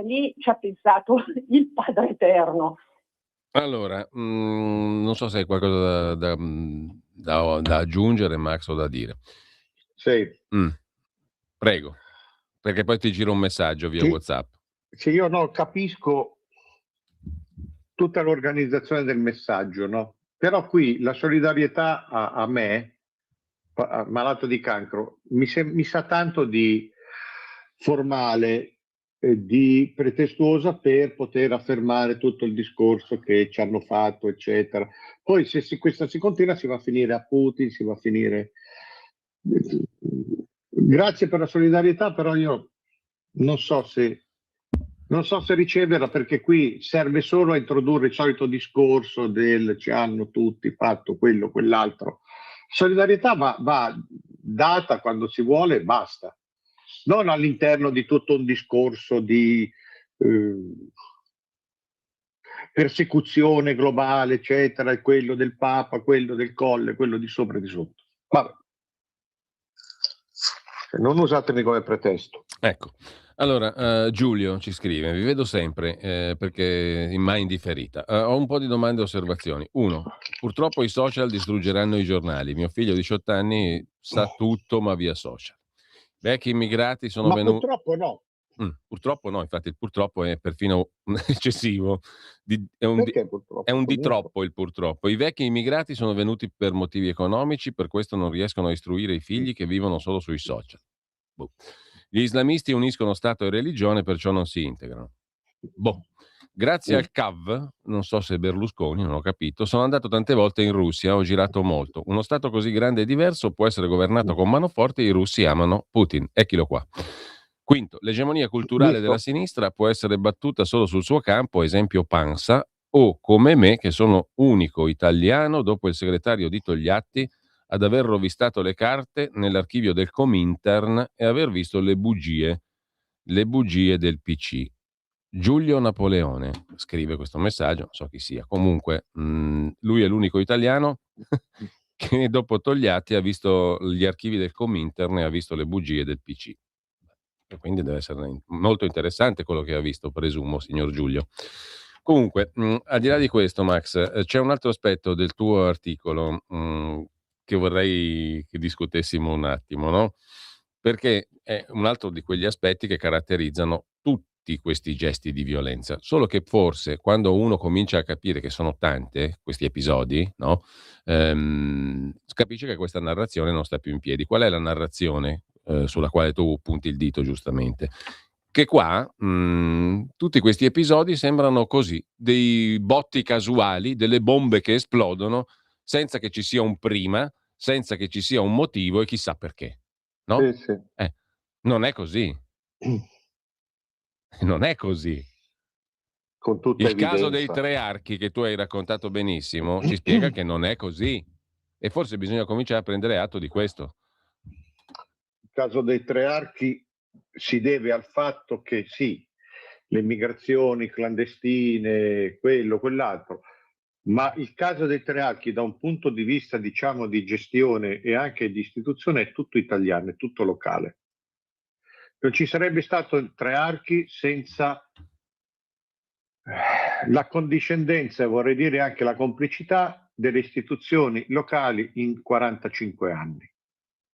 lì ci ha pensato il Padre Eterno. Allora, non so se hai qualcosa da aggiungere, Max, o da dire. Sì. Prego, perché poi ti giro un messaggio via WhatsApp. Sì, io capisco tutta l'organizzazione del messaggio, no? Però qui la solidarietà a me, malato di cancro, mi sa tanto di formale, di pretestuosa per poter affermare tutto il discorso che ci hanno fatto, eccetera. Poi se questa si continua si va a finire a Putin, si va a finire... Grazie per la solidarietà, però io non so se riceverla, perché qui serve solo a introdurre il solito discorso del ci hanno tutti fatto quello, quell'altro. Solidarietà va data quando si vuole e basta, non all'interno di tutto un discorso di persecuzione globale, eccetera, e quello del Papa, quello del Colle, quello di sopra e di sotto. Vabbè. Non usatemi come pretesto. Ecco, allora Giulio ci scrive: vi vedo sempre perché mai indifferita. Ho un po' di domande e osservazioni. 1. Purtroppo i social distruggeranno i giornali. Mio figlio di 18 anni sa tutto ma via social. Vecchi immigrati sono venuti... Purtroppo no. Purtroppo no, infatti il purtroppo è perfino eccessivo. È un di troppo il purtroppo. I vecchi immigrati sono venuti per motivi economici, per questo non riescono a istruire i figli che vivono solo sui social. Gli islamisti uniscono Stato e religione, perciò non si integrano. Grazie al CAV, non so se Berlusconi, non ho capito, sono andato tante volte in Russia, ho girato molto. Uno Stato così grande e diverso può essere governato con mano forte e i russi amano Putin. Ecchilo qua. 5. L'egemonia culturale della sinistra può essere battuta solo sul suo campo, esempio Pansa, o come me, che sono unico italiano dopo il segretario di Togliatti ad aver rovistato le carte nell'archivio del Comintern e aver visto le bugie del PC. Giulio Napoleone scrive questo messaggio, non so chi sia. Comunque, lui è l'unico italiano che dopo Togliatti ha visto gli archivi del Comintern e ha visto le bugie del PC. E quindi deve essere molto interessante quello che ha visto, presumo, signor Giulio. Comunque, al di là di questo, Max, c'è un altro aspetto del tuo articolo che vorrei che discutessimo un attimo, no? Perché è un altro di quegli aspetti che caratterizzano tutti questi gesti di violenza, solo che forse quando uno comincia a capire che sono tante questi episodi, no? Capisce che questa narrazione non sta più in piedi. Qual è la narrazione sulla quale tu punti il dito giustamente? Che qua tutti questi episodi sembrano così, dei botti casuali, delle bombe che esplodono senza che ci sia un prima, senza che ci sia un motivo e chissà perché, no? Sì, sì. Non è così. Non è così. Con tutta Il evidenza. caso dei tre archi che tu hai raccontato benissimo ci spiega che non è così. E forse bisogna cominciare a prendere atto di questo. Il caso dei tre archi si deve al fatto che sì, le migrazioni clandestine, quello, quell'altro, ma il caso dei tre archi da un punto di vista, diciamo, di gestione e anche di istituzione è tutto italiano, è tutto locale. Non ci sarebbe stato il tre archi senza la condiscendenza e vorrei dire anche la complicità delle istituzioni locali in 45 anni.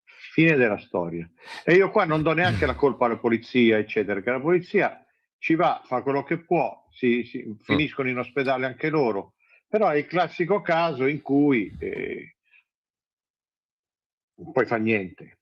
Fine della storia. E io qua non do neanche la colpa alla polizia, eccetera, che la polizia ci va, fa quello che può, finiscono in ospedale anche loro, però è il classico caso in cui non puoi fare niente.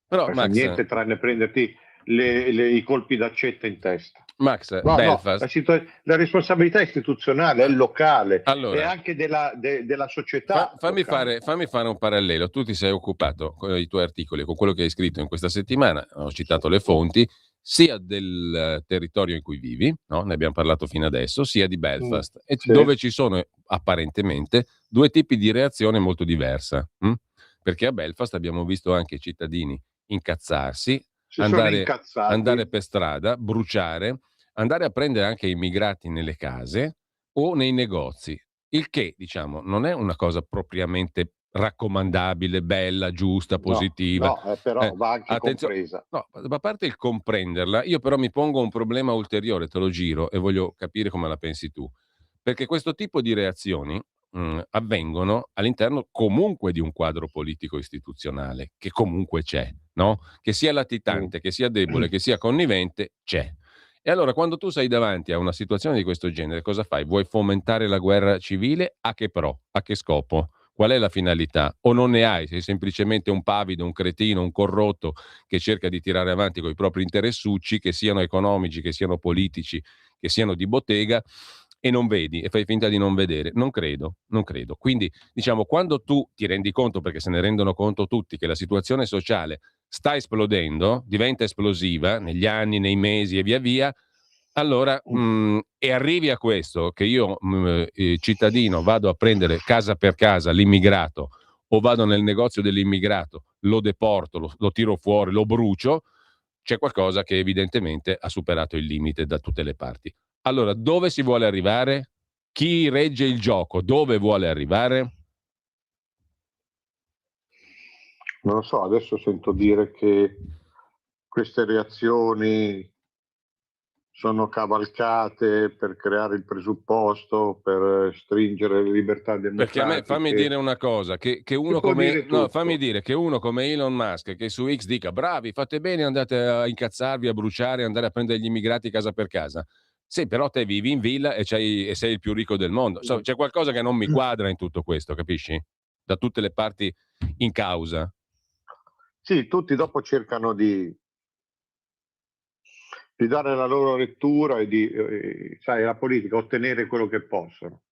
Però, non puoi fare niente tranne prenderti i colpi d'accetta in testa. Max, Belfast. No, la responsabilità istituzionale è locale, allora, e anche della società. Fammi fare un parallelo. Tu ti sei occupato con i tuoi articoli, con quello che hai scritto in questa settimana, ho citato le fonti, sia del territorio in cui vivi, no? Ne abbiamo parlato fino adesso, sia di Belfast, dove ci sono apparentemente due tipi di reazione molto diversa. Perché a Belfast abbiamo visto anche i cittadini incazzarsi, andare per strada, bruciare, andare a prendere anche immigrati nelle case o nei negozi, il che, diciamo, non è una cosa propriamente raccomandabile, bella, giusta, positiva. No, però va anche compresa. No, a parte il comprenderla, io però mi pongo un problema ulteriore, te lo giro e voglio capire come la pensi tu. Perché questo tipo di reazioni avvengono all'interno comunque di un quadro politico istituzionale, che comunque c'è, no? Che sia latitante, che sia debole, che sia connivente, c'è. E allora quando tu sei davanti a una situazione di questo genere, cosa fai? Vuoi fomentare la guerra civile? A che pro? A che scopo? Qual è la finalità? O non ne hai? Sei semplicemente un pavido, un cretino, un corrotto che cerca di tirare avanti con i propri interessucci, che siano economici, che siano politici, che siano di bottega, e non vedi e fai finta di non vedere. Non credo. Quindi, diciamo, quando tu ti rendi conto, perché se ne rendono conto tutti, che la situazione sociale sta esplodendo, diventa esplosiva negli anni, nei mesi e via via, allora e arrivi a questo, che io cittadino vado a prendere casa per casa l'immigrato o vado nel negozio dell'immigrato, lo deporto, lo tiro fuori, lo brucio, c'è qualcosa che evidentemente ha superato il limite da tutte le parti. Allora, dove si vuole arrivare? Chi regge il gioco? Dove vuole arrivare? Non lo so, adesso sento dire che queste reazioni sono cavalcate per creare il presupposto, per stringere le libertà democratiche. Perché a me, fammi dire una cosa, che uno come fammi dire che uno come Elon Musk, che su X dica bravi, fate bene, andate a incazzarvi, a bruciare, andare a prendere gli immigrati casa per casa. Sì, però te vivi in villa e sei il più ricco del mondo. C'è qualcosa che non mi quadra in tutto questo, capisci? Da tutte le parti in causa. Sì, tutti dopo cercano di dare la loro lettura e sai, la politica, ottenere quello che possono.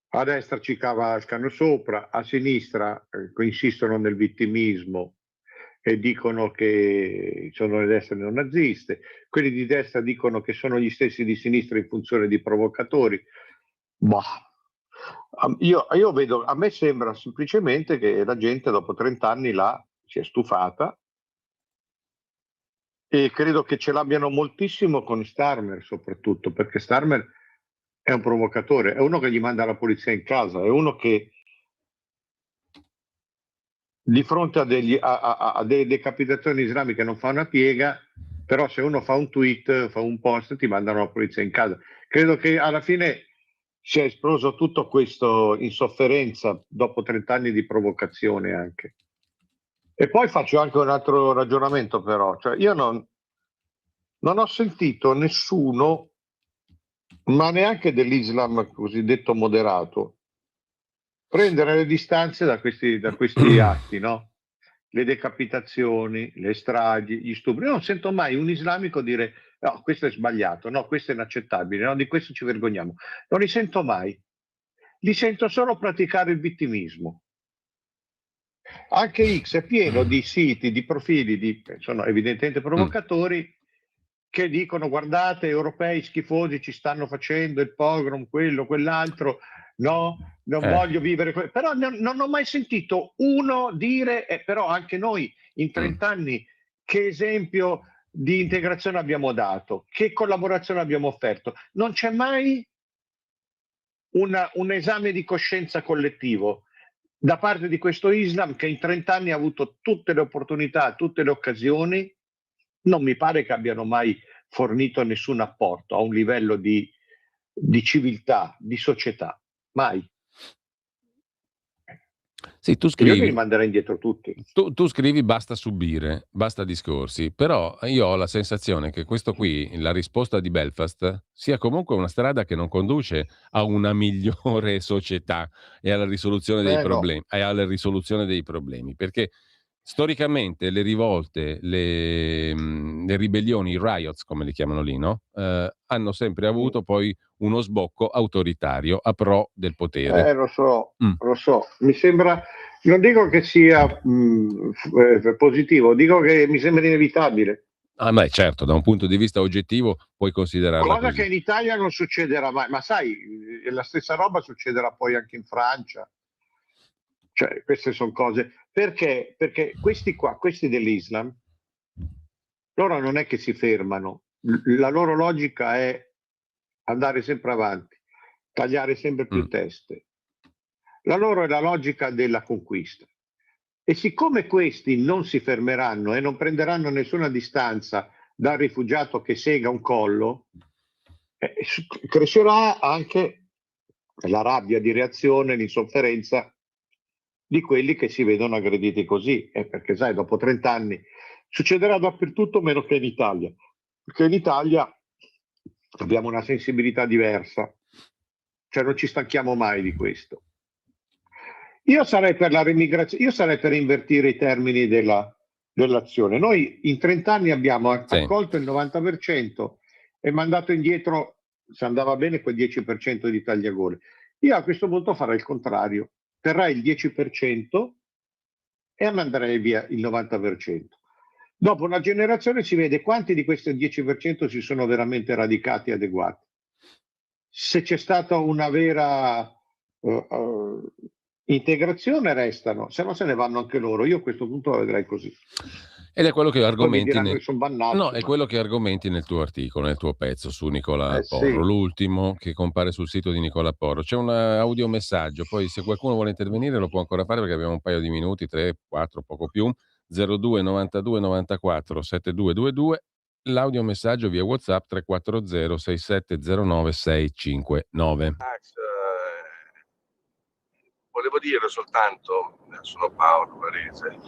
A destra ci cavalcano sopra, a sinistra insistono nel vittimismo e dicono che sono le destre neonaziste, quelli di destra dicono che sono gli stessi di sinistra in funzione di provocatori. Io vedo, a me sembra semplicemente che la gente dopo 30 anni là si è stufata, e credo che ce l'abbiano moltissimo con Starmer, soprattutto perché Starmer è un provocatore, è uno che gli manda la polizia in casa, è uno che di fronte a delle decapitazioni islamiche non fa una piega, però se uno fa un tweet, fa un post, ti mandano la polizia in casa. Credo che alla fine sia esploso tutto questo in sofferenza dopo 30 anni di provocazione anche. E poi faccio anche un altro ragionamento, però, cioè io non non ho sentito nessuno, ma neanche dell'Islam cosiddetto moderato, prendere le distanze da questi atti, no? Le decapitazioni, le stragi, gli stupri. Io non sento mai un islamico dire no, questo è sbagliato, no, questo è inaccettabile, no, di questo ci vergogniamo. Non li sento mai. Li sento solo praticare il vittimismo. Anche X è pieno di siti, di profili, sono evidentemente provocatori, che dicono guardate, europei schifosi ci stanno facendo il pogrom, quello, quell'altro, no, non voglio vivere. Però non ho mai sentito uno dire, però anche noi in 30 anni che esempio di integrazione abbiamo dato, che collaborazione abbiamo offerto. Non c'è mai un esame di coscienza collettivo da parte di questo Islam che in 30 anni ha avuto tutte le opportunità, tutte le occasioni. Non mi pare che abbiano mai fornito nessun apporto a un livello di civiltà, di società. Mai. Sì, tu scrivi, io li manderei indietro tutti. Tu scrivi basta subire, basta discorsi, però io ho la sensazione che questo qui, la risposta di Belfast, sia comunque una strada che non conduce a una migliore società e alla risoluzione dei problemi, e alla risoluzione dei problemi, perché storicamente le rivolte, le ribellioni, i riots come li chiamano lì, no? Hanno sempre avuto poi uno sbocco autoritario a pro del potere. Lo so. Mi sembra, non dico che sia positivo, dico che mi sembra inevitabile. Ma certo, da un punto di vista oggettivo puoi considerarla cosa così. Che in Italia non succederà mai, ma sai, la stessa roba succederà poi anche in Francia. Cioè, queste sono cose. Perché questi dell'Islam, loro non è che si fermano, la loro logica è andare sempre avanti, tagliare sempre più teste. La loro è la logica della conquista. E siccome questi non si fermeranno e non prenderanno nessuna distanza dal rifugiato che sega un collo, crescerà anche la rabbia di reazione, l'insofferenza di quelli che si vedono aggrediti così, perché sai, dopo 30 anni succederà dappertutto meno che in Italia, perché in Italia abbiamo una sensibilità diversa, cioè non ci stanchiamo mai di questo. Io sarei per la remigrazione, io sarei per invertire i termini dell'azione. Noi in 30 anni abbiamo accolto il 90% e mandato indietro, se andava bene, quel 10% di tagliagole. Io a questo punto farei il contrario. Terrei il 10% e manderei via il 90%. Dopo una generazione si vede quanti di questo 10% si sono veramente radicati e adeguati. Se c'è stata una vera integrazione restano, se no se ne vanno anche loro. Io a questo punto la vedrei così. Ed è quello che argomenti è quello che argomenti nel tuo articolo, nel tuo pezzo su Nicola Porro, sì. L'ultimo che compare sul sito di Nicola Porro. C'è un audiomessaggio, poi se qualcuno vuole intervenire lo può ancora fare perché abbiamo un paio di minuti, 3, 4, poco più. 02 92 94 7222, l'audiomessaggio via WhatsApp 340 6709 659. Volevo dire soltanto, sono Paolo Varese,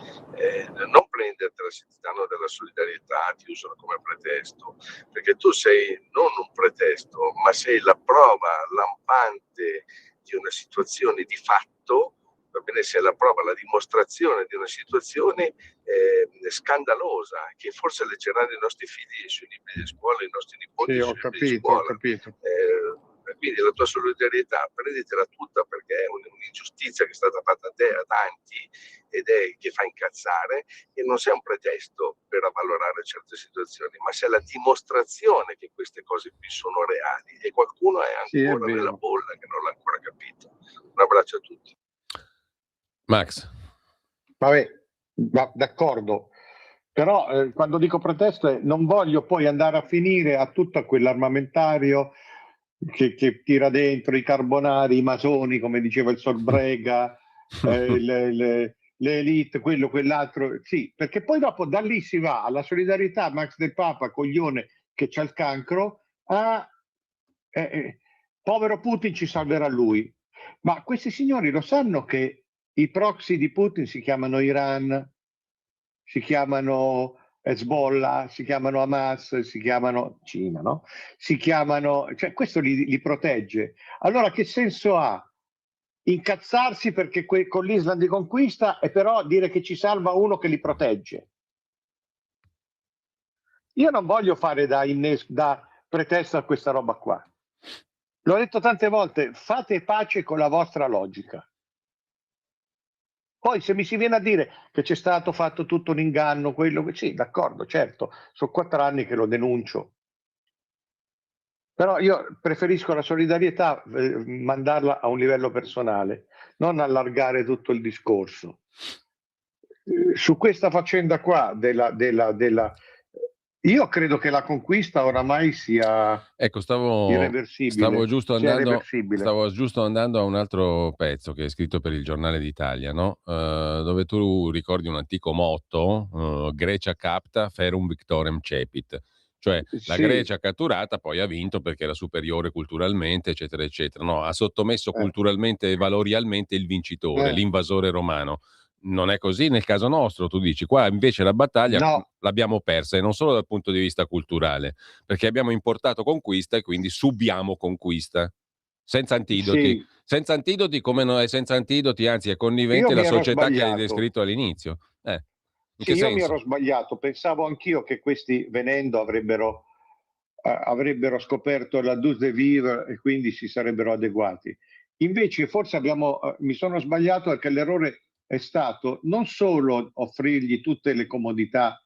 non prendertela se ti danno della solidarietà, ti usano come pretesto, perché tu sei non un pretesto, ma sei la prova lampante di una situazione di fatto, va bene, sei la prova, la dimostrazione di una situazione scandalosa, che forse leggeranno i nostri figli sui libri di scuola, i nostri nipoti sì, sui libri di scuola. Ho capito. Quindi la tua solidarietà prendetela tutta, perché è un'ingiustizia che è stata fatta a te, a tanti, ed è che fa incazzare, e non sei un pretesto per avvalorare certe situazioni, ma sei la dimostrazione che queste cose qui sono reali e qualcuno è ancora nella bolla che non l'ha ancora capito. Un abbraccio a tutti. Max. Vabbè, d'accordo. Però quando dico pretesto non voglio poi andare a finire a tutto quell'armamentario che tira dentro i carbonari, i masoni, come diceva il Sorbrega, le elite, quello, quell'altro. Sì, perché poi dopo da lì si va alla solidarietà, Max del Papa, coglione che c'ha il cancro, povero Putin, ci salverà lui. Ma questi signori lo sanno che i proxy di Putin si chiamano Iran, si chiamano Hezbollah, si chiamano Hamas, si chiamano Cina, no? Si chiamano, cioè questo li protegge. Allora che senso ha incazzarsi perché con l'Islam di conquista e però dire che ci salva uno che li protegge? Io non voglio fare da pretesto a questa roba qua. L'ho detto tante volte, fate pace con la vostra logica. Poi se mi si viene a dire che c'è stato fatto tutto un inganno, quello che sì, d'accordo, certo, sono 4 anni che lo denuncio. Però io preferisco la solidarietà, mandarla a un livello personale, non allargare tutto il discorso. Su questa faccenda qua io credo che la conquista oramai sia irreversibile. Stavo giusto andando a un altro pezzo che è scritto per il Giornale d'Italia, no? Dove tu ricordi un antico motto, Grecia capta, ferum victorem cepit. Cioè la Grecia catturata poi ha vinto perché era superiore culturalmente, eccetera, eccetera. No, ha sottomesso culturalmente e valorialmente il vincitore, l'invasore romano. Non è così nel caso nostro, tu dici. Qua invece la battaglia l'abbiamo persa, e non solo dal punto di vista culturale, perché abbiamo importato conquista e quindi subiamo conquista. Senza antidoti. Senza antidoti, come non è senza antidoti, anzi è connivente la società che hai descritto all'inizio. Io mi ero sbagliato, pensavo anch'io che questi venendo avrebbero scoperto la douce de vivre e quindi si sarebbero adeguati. Invece forse mi sono sbagliato perché l'errore è stato non solo offrirgli tutte le comodità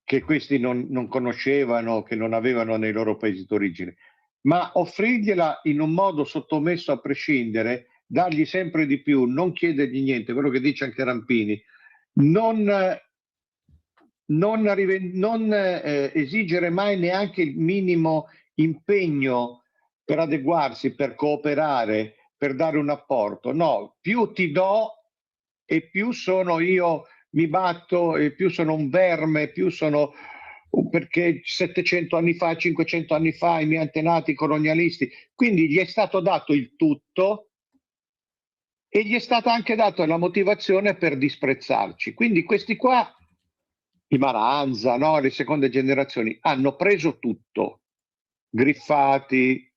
che questi non conoscevano, che non avevano nei loro paesi d'origine, ma offrirgliela in un modo sottomesso a prescindere, dargli sempre di più, non chiedergli niente, quello che dice anche Rampini, non esigere mai neanche il minimo impegno per adeguarsi, per cooperare, per dare un apporto. No, più ti do e più sono io, mi batto, e più sono un verme, più sono, perché 700 anni fa, 500 anni fa, i miei antenati colonialisti. Quindi gli è stato dato il tutto e gli è stata anche data la motivazione per disprezzarci. Quindi questi qua, i Maranza, no? Le seconde generazioni, hanno preso tutto, griffati,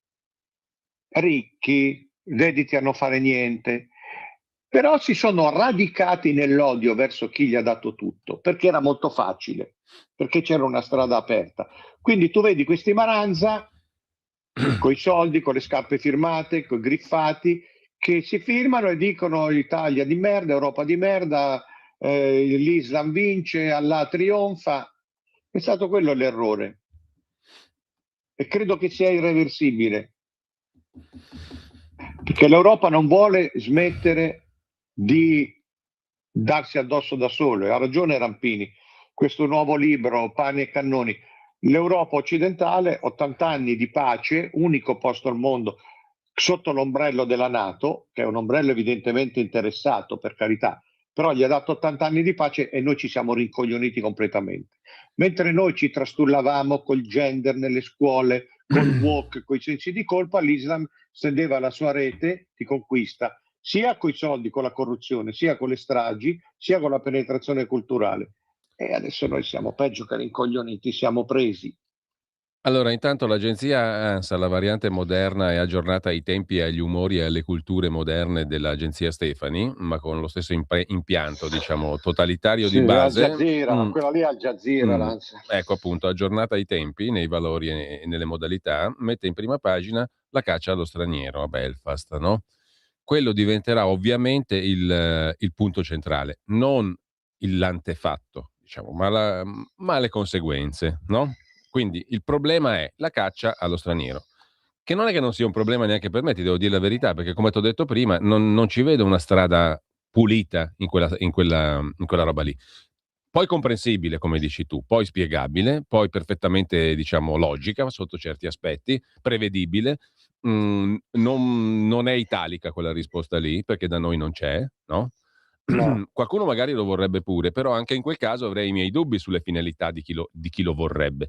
ricchi, dediti a non fare niente, però si sono radicati nell'odio verso chi gli ha dato tutto, perché era molto facile, perché c'era una strada aperta. Quindi tu vedi questi Maranza con i soldi, con le scarpe firmate, con i griffati, che si firmano e dicono Italia di merda, Europa di merda, l'Islam vince, Allah trionfa. È stato quello l'errore e credo che sia irreversibile, perché l'Europa non vuole smettere di darsi addosso da solo, e ha ragione Rampini, questo nuovo libro Pani e Cannoni, l'Europa occidentale, 80 anni di pace, unico posto al mondo sotto l'ombrello della NATO, che è un ombrello evidentemente interessato, per carità, però gli ha dato 80 anni di pace e noi ci siamo rincoglioniti completamente. Mentre noi ci trastullavamo col gender nelle scuole, col woke, coi sensi di colpa, l'Islam stendeva la sua rete di conquista, sia coi soldi, con la corruzione, sia con le stragi, sia con la penetrazione culturale. E adesso noi siamo peggio che rincoglioniti, siamo presi. Allora, intanto l'agenzia ANSA, la variante moderna e aggiornata ai tempi e agli umori e alle culture moderne dell'agenzia Stefani, ma con lo stesso impianto, diciamo, totalitario di base. Al Jazeera, quella lì è Al Jazeera, l'ANSA. Ecco, appunto, aggiornata ai tempi, nei valori e nelle modalità, mette in prima pagina la caccia allo straniero a Belfast, no? Quello diventerà ovviamente il punto centrale, non l'antefatto, diciamo, ma le conseguenze, no? Quindi il problema è la caccia allo straniero, che non è che non sia un problema neanche per me, ti devo dire la verità, perché come ti ho detto prima, non ci vedo una strada pulita in quella roba lì. Poi comprensibile, come dici tu, poi spiegabile, poi perfettamente, diciamo, logica sotto certi aspetti, prevedibile. Non è italica quella risposta lì, perché da noi non c'è, no? Qualcuno magari lo vorrebbe pure, però anche in quel caso avrei i miei dubbi sulle finalità di chi lo vorrebbe.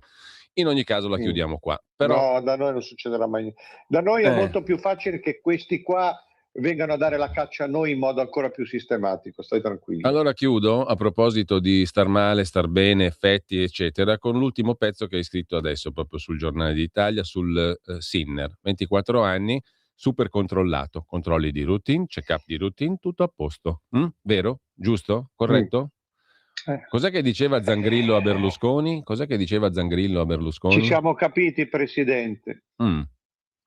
In ogni caso la chiudiamo qua. Però... No, da noi non succederà mai niente. Da noi è molto più facile che questi qua vengano a dare la caccia a noi in modo ancora più sistematico, stai tranquillo. Allora chiudo, a proposito di star male, star bene, effetti eccetera, con l'ultimo pezzo che hai scritto adesso proprio sul Giornale d'Italia, sul Sinner, 24 anni, super controllato, controlli di routine, check-up di routine, tutto a posto. Vero? Giusto? Corretto? Cos'è che diceva Zangrillo a Berlusconi? Ci siamo capiti, Presidente.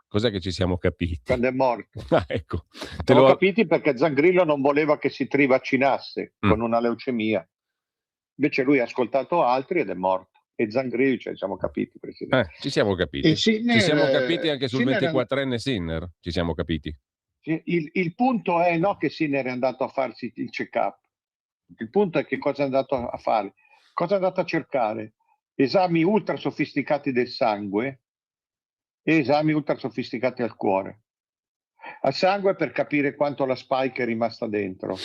Cos'è che ci siamo capiti? Quando è morto. Ecco. Siamo capiti perché Zangrillo non voleva che si trivaccinasse con una leucemia. Invece lui ha ascoltato altri ed è morto. E Zangrillo, ci siamo capiti, Presidente. Ci siamo capiti. Ci siamo capiti anche sul 24enne Sinner. Ci siamo capiti. Il punto è che Sinner è andato a farsi il check-up. Il punto è che cosa è andato a fare? Cosa è andato a cercare? Esami ultra sofisticati del sangue e esami ultra sofisticati al cuore. Al sangue per capire quanto la spike è rimasta dentro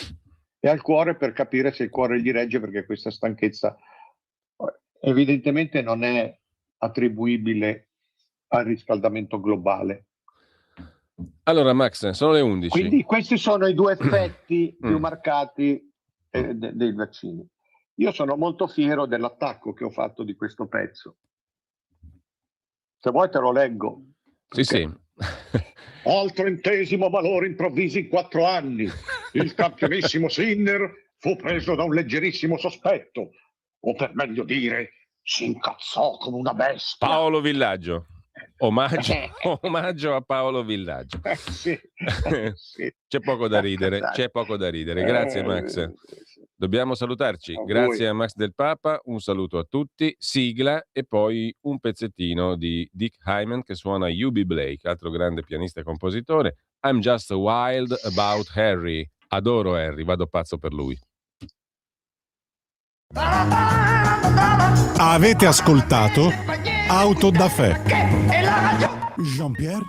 e al cuore per capire se il cuore gli regge, perché questa stanchezza evidentemente non è attribuibile al riscaldamento globale. Allora Max, sono le 11. Quindi questi sono i due effetti più marcati dei vaccini. Io sono molto fiero dell'attacco che ho fatto di questo pezzo. Se vuoi te lo leggo. Sì. Al 30° valore improvviso in 4 anni, il campionissimo Sinner fu preso da un leggerissimo sospetto, o per meglio dire, si incazzò come una bestia. Paolo Villaggio. Omaggio a Paolo Villaggio. Sì. C'è poco da ridere. Grazie Max. Dobbiamo salutarci. Grazie a Max Del Papa, un saluto a tutti, sigla e poi un pezzettino di Dick Hyman che suona Eubie Blake, altro grande pianista e compositore. I'm just wild about Harry. Adoro Harry, vado pazzo per lui. Avete ascoltato Auto da Fè. Jean-Pierre?